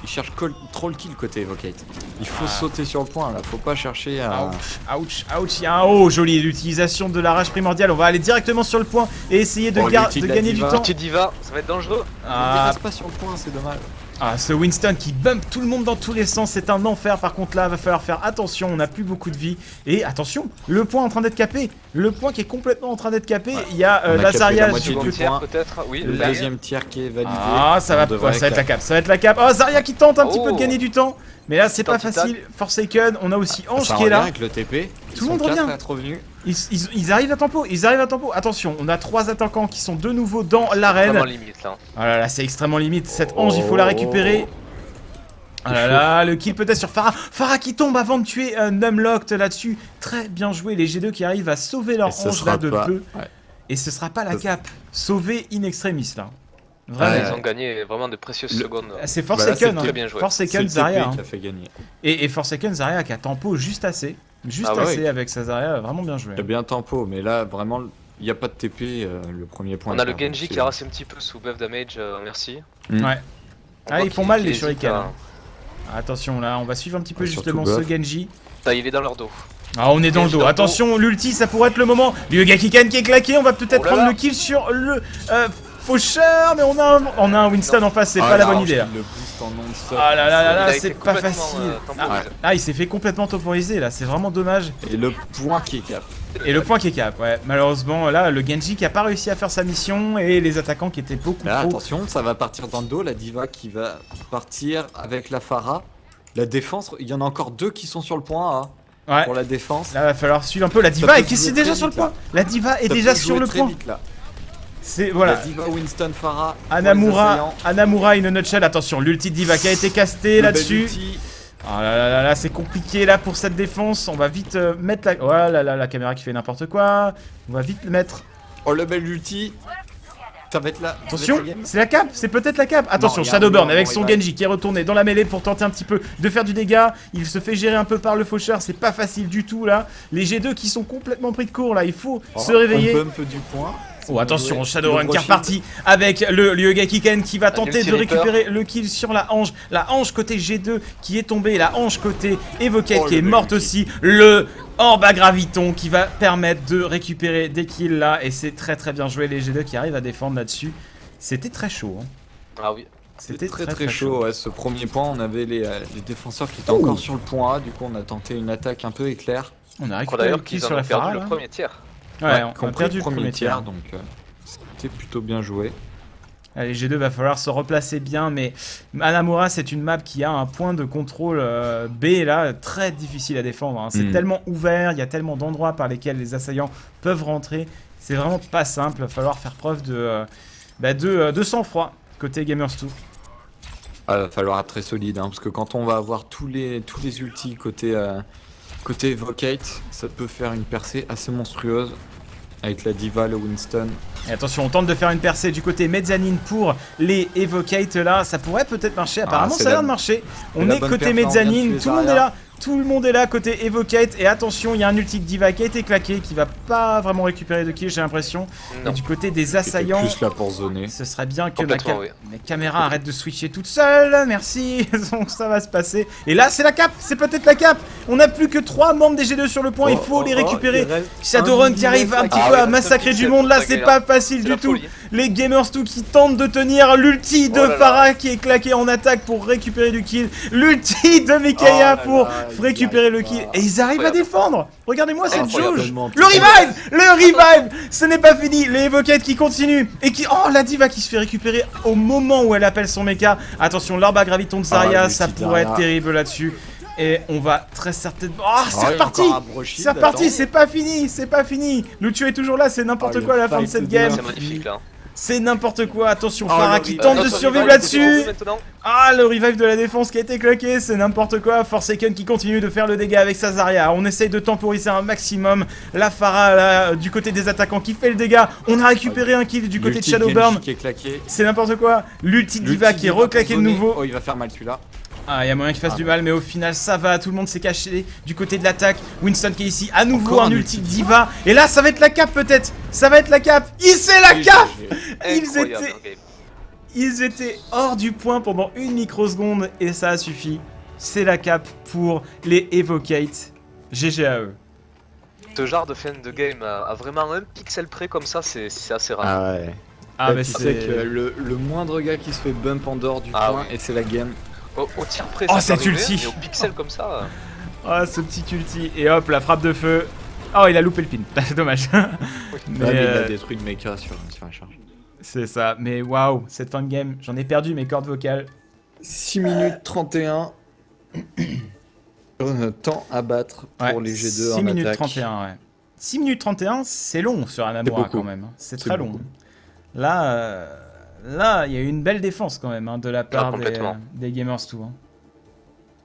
Il cherche trop le kill côté Evocate. Il faut sauter sur le point là, faut pas chercher à...
Ouch. Il y a un haut, joli, l'utilisation de la rage primordiale. On va aller directement sur le point et essayer de gagner du temps.
Petite Diva, ça va être dangereux.
Il reste pas sur le point, c'est dommage.
Ah, ce Winston qui bump tout le monde dans tous les sens, c'est un enfer. Par contre là, va falloir faire attention, on n'a plus beaucoup de vie. Et attention, le point en train d'être capé. Le point qui est complètement en train d'être capé. Ouais. Il y a la Zarya
du point. Oui, le deuxième tiers qui est validé.
Ah, ça va être la cape, ça va être la cape. Oh, Zarya qui tente un petit peu de gagner du temps. Mais là, c'est pas facile. Forsaken, on a aussi Ange qui est là.
Avec le TP.
Tout le monde revient. Ils arrivent à tempo, Attention, on a 3 attaquants qui sont de nouveau dans l'arène.
C'est vraiment limite là.
Oh là là, c'est extrêmement limite. Cette ange, il faut la récupérer. Oh là là, le kill peut-être sur Pharah. Pharah qui tombe avant de tuer Numlocked là-dessus. Très bien joué, les G2 qui arrivent à sauver leur ange là de peu. Ouais. Et ce sera pas la cape. Sauver in extremis là.
Vraiment. Ils ont gagné vraiment de précieuses secondes.
C'est Forsaken,
très bien joué.
Forsaken Zarya.
Qui a fait gagner.
Et Forsaken Zarya qui a tempo juste assez. Avec sa Zarya, vraiment bien joué.
Il a bien tempo, mais là vraiment il n'y a pas de TP, le premier point.
On a le Genji qui a rassé un petit peu sous buff damage, merci.
Ouais. Ah, ils font mal les shurikens. Attention là, on va suivre un petit peu justement ce Genji.
Ça, il est dans leur dos.
Ah, on est dans le dos. Attention, l'ulti, ça pourrait être le moment. Ryugakikan qui est claqué, on va peut-être prendre le kill sur le faucheur, mais on a un Winston en face, c'est pas la bonne idée. Ah là là là, c'est pas facile. Il s'est fait complètement temporiser là, c'est vraiment dommage.
Et le point qui est cap.
Ouais. Malheureusement, là, le Genji qui a pas réussi à faire sa mission et les attaquants qui étaient beaucoup trop...
Attention, ça va partir dans le dos, la Diva qui va partir avec la Pharah. La défense, il y en a encore 2 qui sont sur le point A. Ouais. Pour la défense.
Là, va falloir suivre un peu la Diva qui est déjà sur le point. La Diva est déjà sur le point. C'est voilà.
La Diva Winston Pharah.
Anamura in a nutshell. Attention, l'ulti Diva qui a été casté là-dessus. Oh là, c'est compliqué là pour cette défense. On va vite mettre la... Oh là là, la caméra qui fait n'importe quoi. On va vite le mettre.
Oh le bel ulti. Ça va être là.
Attention, c'est la cape, c'est peut-être la cape. Attention, Shadowburn avec son Genji qui est retourné dans la mêlée pour tenter un petit peu de faire du dégât. Il se fait gérer un peu par le faucheur, c'est pas facile du tout là. Les G2 qui sont complètement pris de court là, il faut se réveiller.
Un bump du point.
Oh attention, Shadowrun qui est reparti avec le Ryugakikan qui va tenter de récupérer le kill sur la Ange côté G2 qui est tombée, la Ange côté Evocate qui est morte aussi, le Orbe à Graviton qui va permettre de récupérer des kills là, et c'est très très bien joué, les G2 qui arrivent à défendre là-dessus. C'était très chaud.
Ah oui.
C'était très chaud, ouais, ce premier point, on avait les défenseurs qui étaient encore sur le point A, du coup on a tenté une attaque un peu éclair.
On a récupéré le kill sur la Pharah,
le premier tiers.
Ouais, on a perdu le premier tiers,
donc c'était plutôt bien joué.
Allez, G2 va falloir se replacer bien, mais Anamura c'est une map qui a un point de contrôle B là, très difficile à défendre. Hein. C'est tellement ouvert, il y a tellement d'endroits par lesquels les assaillants peuvent rentrer. C'est vraiment pas simple, il va falloir faire preuve de sang-froid côté Gamers2.
Il va falloir être très solide, hein, parce que quand on va avoir tous les ultis côté Evocate, ça peut faire une percée assez monstrueuse avec la Diva, le Winston.
Et attention, on tente de faire une percée du côté mezzanine pour les Evocate là, ça pourrait peut-être marcher, apparemment ça a l'air de marcher. On est côté mezzanine, tout le monde est là. Tout le monde est là côté Evocate, et attention, il y a un ulti de Diva qui a été claqué, qui va pas vraiment récupérer de kill, j'ai l'impression. Et du côté des assaillants,
plus là pour zoner.
Ce serait bien que ma caméra arrête de switcher toute seule, merci. Donc ça va se passer. Et là, c'est la cape, c'est peut-être la cape. On n'a plus que 3 membres des G2 sur le point, il faut les récupérer. Shadowrun qui arrive un petit peu à massacrer du monde, là, c'est pas facile du tout. Les Gamers2 qui tentent de tenir l'ulti de Pharah qui est claqué en attaque pour récupérer du kill. L'ulti de Mikaïa pour récupérer le kill. Et ils arrivent à défendre. Regardez-moi cette jauge. Le revive. Ce n'est pas fini. Les Evocate qui continuent. Et qui... Oh, la Diva qui se fait récupérer au moment où elle appelle son mecha. Attention, l'orbe à graviton de Zarya, ça pourrait être terrible là-dessus. Et on va très certainement... Oh, c'est reparti. C'est reparti, c'est pas fini. Lucio est toujours là, c'est n'importe quoi à la fin de cette game.
C'est magnifique là.
C'est n'importe quoi, attention, Pharah qui tente de survivre là-dessus. Ah, le revive de la défense qui a été claqué, c'est n'importe quoi. Forsaken qui continue de faire le dégât avec sa Zarya. On essaye de temporiser un maximum. La Pharah là, du côté des attaquants qui fait le dégât. On a récupéré un kill du côté de Shadowburn. C'est n'importe quoi. L'ulti Diva qui est reclaqué de nouveau.
Oh, il va faire mal celui-là.
Ah, il y a moyen qu'il fasse du mal, mais au final ça va, tout le monde s'est caché du côté de l'attaque. Winston qui est ici, à nouveau un ulti Diva. Et là ça va être la cape peut-être. Ça va être la cape. C'est la cape. Ils étaient hors du point pendant une microseconde et ça a suffi. C'est la cape pour les Evocate. GG à eux.
Ce genre de fin de game à vraiment un pixel près comme ça, c'est assez rare.
Ah ouais. Ah mais c'est que le moindre gars qui se fait bump en dehors du point et c'est la game.
Au tir près,
oh, cet ulti!
Mais au pixel comme ça.
Oh, ce petit ulti. Et hop, la frappe de feu. Oh, il a loupé le pin. C'est dommage.
Mais il a détruit le mecha sur la charge.
C'est ça. Mais waouh, cette fin de game, j'en ai perdu mes cordes vocales.
6 minutes 31. Temps à battre pour les G2 en attaque.
6 minutes 31, ouais. 6 minutes 31, c'est long sur Hanamura quand même. C'est très long. Là, il y a eu une belle défense quand même de la part des Gamers Tout.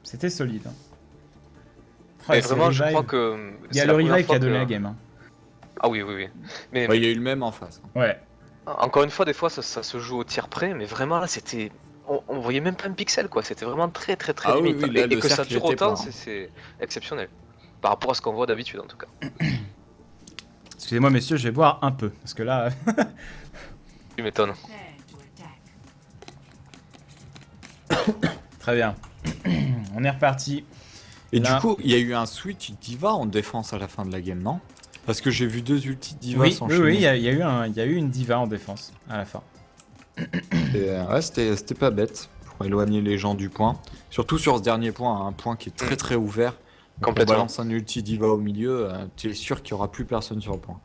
C'était solide.
Ouais, vraiment, je crois que...
Il y a le revive qui a donné la game.
Ah oui. Mais
il y a eu le même en face.
Ouais.
Encore une fois, des fois, ça se joue au tir près, mais vraiment, là, c'était... On voyait même pas un pixel, quoi. C'était vraiment très limite.
Oui, là,
et que ça dure autant, c'est exceptionnel. Par rapport à ce qu'on voit d'habitude, en tout cas.
Excusez-moi, messieurs, je vais boire un peu, parce que là...
Tu m'étonnes.
Très bien. On est reparti.
Et du coup, il y a eu un switch D.Va en défense à la fin de la game, non? Parce que j'ai vu 2 ultis D.Va s'enchaîner.
Oui, il y a eu une D.Va en défense à la fin.
Ouais, c'était pas bête pour éloigner les gens du point. Surtout sur ce dernier point, un point qui est très ouvert. Quand on balance un ulti D.Va au milieu, tu es sûr qu'il n'y aura plus personne sur le point.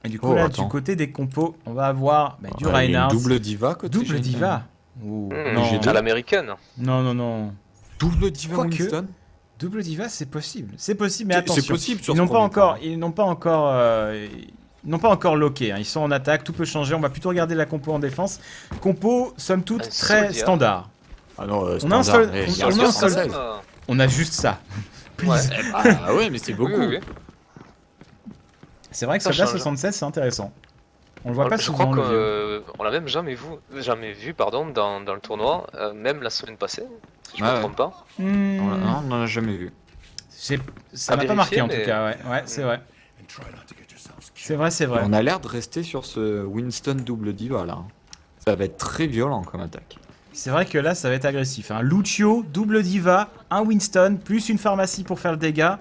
Et du coup, là, du côté des compos, on va avoir du Reinhardt.
Double D.Va côté
Double D.Va.
Non, à l'américaine.
Non.
Double D.Va Winston.
Double D.Va, c'est possible. C'est possible, mais attention.
C'est possible sur
ils n'ont pas encore locké. Ils sont en attaque, tout peut changer. On va plutôt regarder la compo en défense. Compo, somme toute, très standard.
Ah non,
on a un seul. On a juste ça.
Ouais, mais c'est beaucoup.
Oui.
C'est vrai que Soldat 76, c'est intéressant. On le voit pas souvent.
Je crois qu'on l'a même jamais vu dans le tournoi, même la semaine passée, si je me trompe pas.
Non, on n'en a jamais vu.
Ça m'a pas marqué en tout cas, ouais, c'est vrai. C'est vrai.
On a l'air de rester sur ce Winston double D.Va là. Ça va être très violent comme attaque.
C'est vrai que là, ça va être agressif. Lucio, double D.Va, un Winston, plus une pharmacie pour faire le dégât.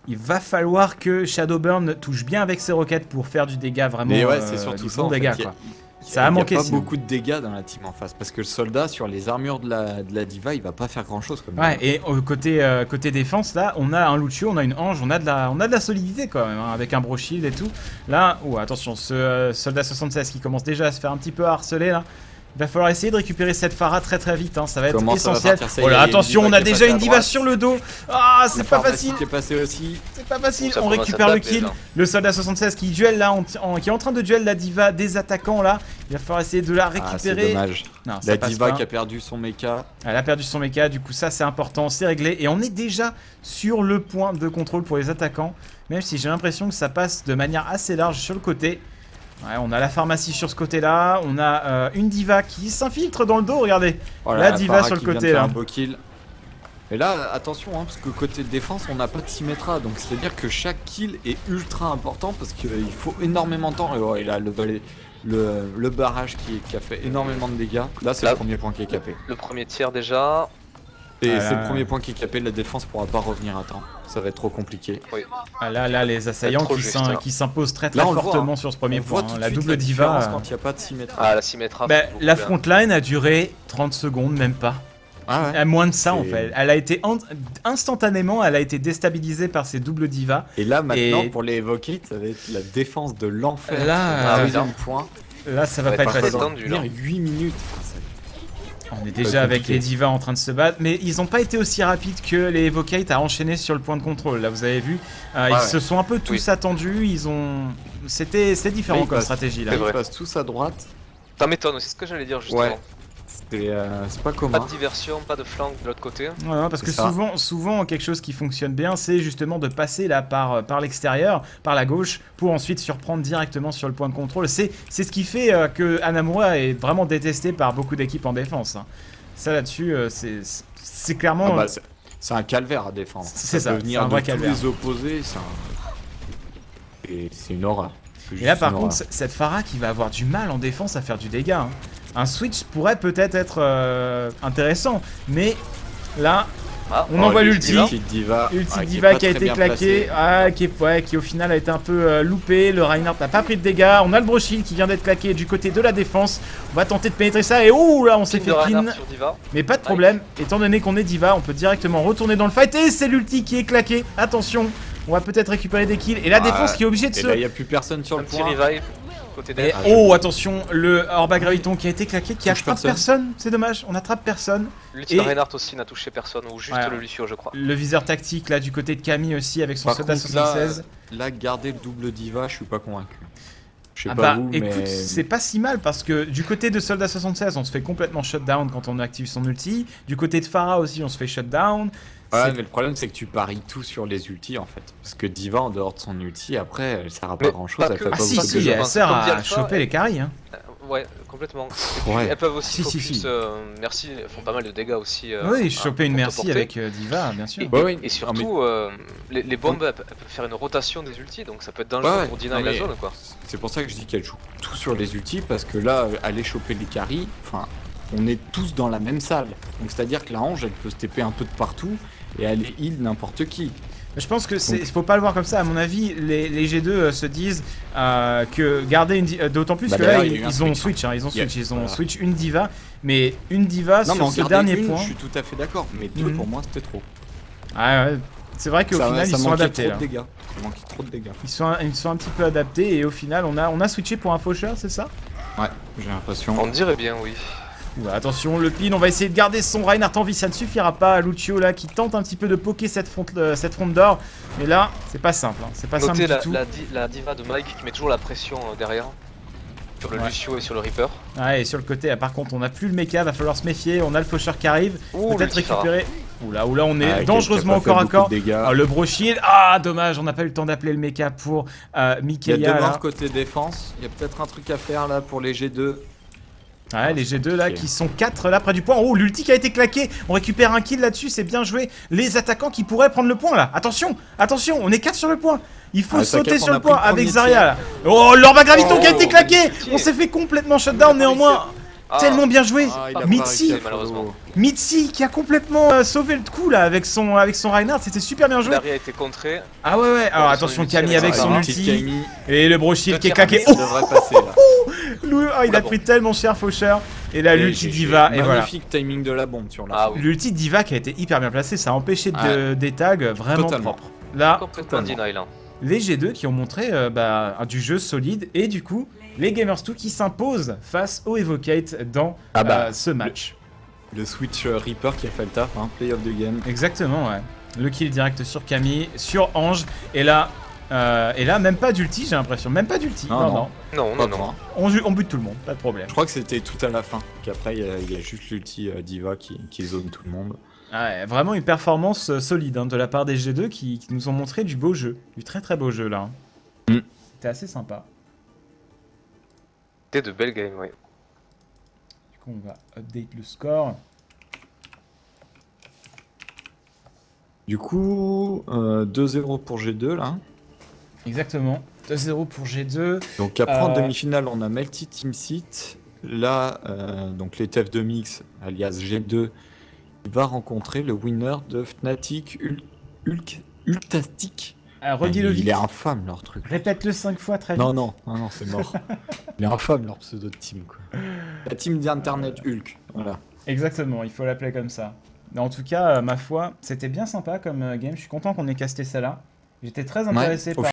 Il va falloir que Shadowburn touche bien avec ses roquettes pour faire du dégât vraiment.
Mais ouais, c'est surtout ça.
Dégâts, quoi. Ça a manqué.
Il n'y a pas beaucoup de dégâts dans la team en face parce que le soldat sur les armures de la D.Va, il va pas faire grand chose.
Ouais, et côté défense, là, on a un Lucio, on a une Ange, on a de la solidité quand même, avec un Bro Shield et tout. Là, attention, ce soldat 76 qui commence déjà à se faire un petit peu harceler là. Il va falloir essayer de récupérer cette Pharah très vite, ça va être essentiel. Attention, on a déjà une D.Va sur le dos. Ah, c'est pas facile. C'est pas facile. On récupère le kill. Le soldat 76 qui duel là, qui est en train de duel la D.Va des attaquants là. Il va falloir essayer de la récupérer.
C'est dommage. La D.Va qui a perdu son mecha.
Elle a perdu son mecha, du coup ça c'est important, c'est réglé. Et on est déjà sur le point de contrôle pour les attaquants. Même si j'ai l'impression que ça passe de manière assez large sur le côté. Ouais, on a la pharmacie sur ce côté-là, on a une D.Va qui s'infiltre dans le dos, regardez. La D.Va sur le côté là.
Un beau kill. Et là, attention, parce que côté défense, on n'a pas de Symmetra, donc c'est-à-dire que chaque kill est ultra important parce qu'il faut énormément de temps. Et là, le barrage qui a fait énormément de dégâts. Là, c'est le premier point qui est capé.
Le premier tir déjà.
Et c'est le premier point qui est capé, la défense pourra pas revenir à temps. Ça va être trop compliqué.
Oui.
Là, les assaillants qui s'imposent très fortement sur ce premier point. La double D.Va.
Quand il n'y a pas de Symmetra.
La Symmetra.
La frontline a duré 30 secondes, même pas. À moins de ça en fait. Elle a été instantanément, elle a été déstabilisée par ces doubles D.Va.
Et là maintenant pour les Evocate, ça va être la défense de l'enfer.
Là,
point.
Là ça va pas être facile.
8 minutes.
On est déjà avec les D.Va en train de se battre, mais ils n'ont pas été aussi rapides que les Evocate à enchaîner sur le point de contrôle. Là, vous avez vu, ils se sont un peu tous attendus. C'était différent comme stratégie là.
Ils passent tous à droite.
Ça m'étonne, c'est ce que j'allais dire justement.
C'est pas commun.
Pas de diversion, pas de flanc de l'autre côté.
Ouais, parce que souvent quelque chose qui fonctionne bien, c'est justement de passer là par l'extérieur, par la gauche, pour ensuite surprendre directement sur le point de contrôle. C'est ce qui fait que Hanamura est vraiment détesté par beaucoup d'équipes en défense. Ça là-dessus, c'est clairement.
C'est un calvaire à défendre.
C'est ça.
Venir
un vrai
de
calvaire.
tous les opposés, c'est une horreur.
Et là, par contre, cette Pharah qui va avoir du mal en défense à faire du dégât. Un switch pourrait peut-être être intéressant, mais là, on envoie l'ulti.
Ulti D.Va
qui a été claqué, qui au final a été un peu loupé. Le Reinhardt n'a pas pris de dégâts. On a le Bro Shield qui vient d'être claqué du côté de la défense. On va tenter de pénétrer ça et là on s'est fait pin. Mais pas de problème, étant donné qu'on est D.Va, on peut directement retourner dans le fight et c'est l'ulti qui est claqué. Attention, on va peut-être récupérer des kills et la défense qui est obligée de se...
Et là il n'y a plus personne sur le point.
Et oh, attention, le Orba Graviton qui a été claqué, qui attrape personne, c'est dommage, on attrape personne.
L'ulti de Reinhardt aussi n'a touché personne, ou juste le Lucio, je crois.
Le viseur tactique là du côté de Camille aussi avec son soldat 76.
Là, garder le double diva, je suis pas convaincu. Je sais
pas vous, écoute, c'est pas si mal parce que du côté de Soldat 76, on se fait complètement shutdown quand on active son ulti. Du côté de Pharah aussi, on se fait shutdown.
Ouais, mais le problème c'est que tu paries tout sur les ultis en fait. Parce que Diva en dehors de son ulti, après elle sert à pas grand chose.
Si, elle sert à choper les carries. Hein.
Ouais, complètement. Ouais. Elles peuvent aussi focus. Merci, elles font pas mal de dégâts aussi.
Oui, choper une merci avec Diva, bien sûr.
Et surtout, les bombes elles peuvent faire une rotation des ultis, donc ça peut être dangereux pour deny la zone quoi.
C'est pour ça que je dis qu'elle joue tout sur les ultis, parce que là, aller choper les carries, enfin, on est tous dans la même salle. Donc c'est à dire que la Ange, elle peut se TP un peu de partout et aller heal n'importe qui.
Je pense que faut pas le voir comme ça. À mon avis, les G2 se disent que garder une d'autant plus que là ils ont switch, ils ont switch une diva, mais une diva sur ce dernier point.
Je suis tout à fait d'accord, mais deux pour moi c'était trop.
Ah ouais, c'est vrai qu'au final ils sont adaptés.
Ça manquait trop de dégâts.
Ils sont un petit peu adaptés et au final on a switché pour un faucheur, c'est ça?
Ouais, j'ai l'impression.
On dirait bien, oui.
Attention, le pin, on va essayer de garder son Reinhardt en vie, ça ne suffira pas. Lucio là qui tente un petit peu de poker cette fronde d'or, mais là c'est pas simple, c'est pas simple du tout.
La diva de Mike qui met toujours la pression derrière, sur le Lucio et sur le Reaper.
Ouais, et sur le côté, par contre on a plus le mecha, va falloir se méfier, on a le faucheur qui arrive, peut-être récupérer. Oula, on est dangereusement au corps à corps. Le bro shield, dommage, on n'a pas eu le temps d'appeler le mecha pour Mikeya.
Il y a deux morts côté défense, il y a peut-être un truc à faire là pour les G2.
Ouais, les G2 là qui sont 4 là près du point. Oh, l'ulti qui a été claqué. On récupère un kill là-dessus, c'est bien joué. Les attaquants qui pourraient prendre le point là. Attention, on est 4 sur le point. Il faut sauter sur le point avec Zarya là. Oh, l'Orba Graviton qui a été claqué. On s'est fait complètement shutdown néanmoins. Tellement bien joué. Mitsi qui a complètement sauvé le coup là avec son Reinhardt, c'était super bien joué.
Daria a été contré.
Ah ouais, alors attention Camille avec son ulti. Et le bro shield qui est claqué. Il a pris tellement cher Faucheur. Et là l'ulti Diva et voilà.
Magnifique timing de la bombe sur la.
L'ulti Diva qui a été hyper bien placé, ça a empêché des tags vraiment propres. Là, les G2 qui ont montré du jeu solide et du coup les Gamers2 qui s'imposent face au Evocate dans ce match.
Le switch Reaper qui a fait le taf, play of the game.
Exactement, ouais. Le kill direct sur Camille, sur Ange, et là même pas d'ulti, j'ai l'impression. Même pas d'ulti. Non. On bute tout le monde, pas de problème.
Je crois que c'était tout à la fin, qu'après il y a juste l'ulti Diva qui zone tout le monde.
Ouais, vraiment une performance solide de la part des G2 qui nous ont montré du beau jeu. Du très très beau jeu là. C'était assez sympa.
C'était de belles games, oui.
Du coup on va update le score.
Du coup, 2-0 pour G2 là.
Exactement, 2-0 pour G2.
Donc après en demi-finale, on a Melty Team Seat. Là, donc les TF2 Mix, alias G2, va rencontrer le winner de Fnatic Ultastic.
Redis-le vite.
Il est infâme leur truc.
Répète-le 5 fois très vite.
Non, c'est mort. Il est infâme leur pseudo de team quoi. La team d'Internet Hulk, voilà.
Exactement, il faut l'appeler comme ça. En tout cas, ma foi, c'était bien sympa comme game. Je suis content qu'on ait casté ça là. J'étais très intéressé par